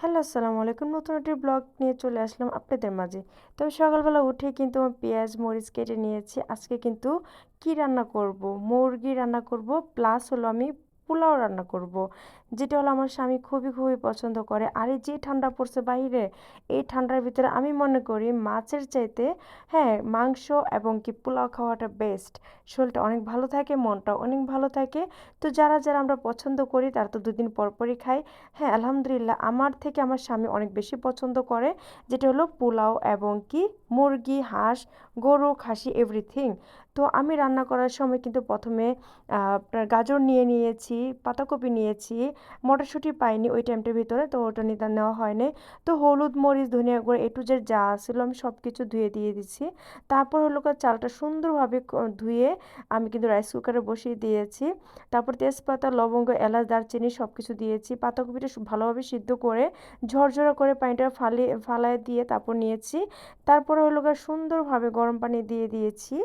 Hello, আসসালামু আলাইকুম। নতুন একটি ব্লগ নিয়ে চলে আসলাম আপনাদের মাঝে। তো আমি সকালবেলা উঠে কিন্তু আমি পেঁয়াজ, মরিচ কেটে নিয়েছি। আজকে কিন্তু কি রান্না করব? মুরগি রান্না করব প্লাস হলো আমি পোলাও রান্না করব। যেটা হলো আমার স্বামী খুবই পছন্দ করে। আর এই যে ঠান্ডা পড়ছে বাইরে, এই ঠান্ডার ভিতরে আমি মনে করি মাছের চাইতে হ্যাঁ, মাংস এবং কি পোলাও খাওয়াটা বেস্ট। শরীরটা অনেক ভালো থাকে, মনটাও অনেক ভালো থাকে। তো যারা আমরা পছন্দ করি তারা তো দুদিন পরই খাই। হ্যাঁ, আলহামদুলিল্লাহ আমার থেকে আমার স্বামী অনেক বেশি পছন্দ করে, যেটা হলো পোলাও এবং কি মুরগি, হাঁস, গরু, খাসি এভরিথিং। তো আমি রান্না করার সময় কিন্তু প্রথমে আপনার গাজর নিয়ে নিয়েছি, পাতাকপি নিয়েছি, মটরশুঁটি পাইনি ওই টাইমটার ভিতরে, তো ওটা নিতে নেওয়া হয়নি। তো হলুদ, মরিচ, ধনিয়া গুঁড়ো এ টু জেড যা ছিল আমি সব কিছু ধুয়ে দিয়ে দিচ্ছি। তারপর হলো চালটা সুন্দরভাবে ধুয়ে আমি কিন্তু রাইস কুকারে বসিয়ে দিয়েছি। তারপর তেজপাতা, লবঙ্গ, এলাচ, দারচিনি সব কিছু দিয়েছি। পাতাকপিটা ভালোভাবে সিদ্ধ করে ঝরঝরা করে পানিটা ফালায় দিয়ে তারপর নিয়েছি। তারপরে হলো সুন্দরভাবে গরম পানি দিয়ে দিয়েছি।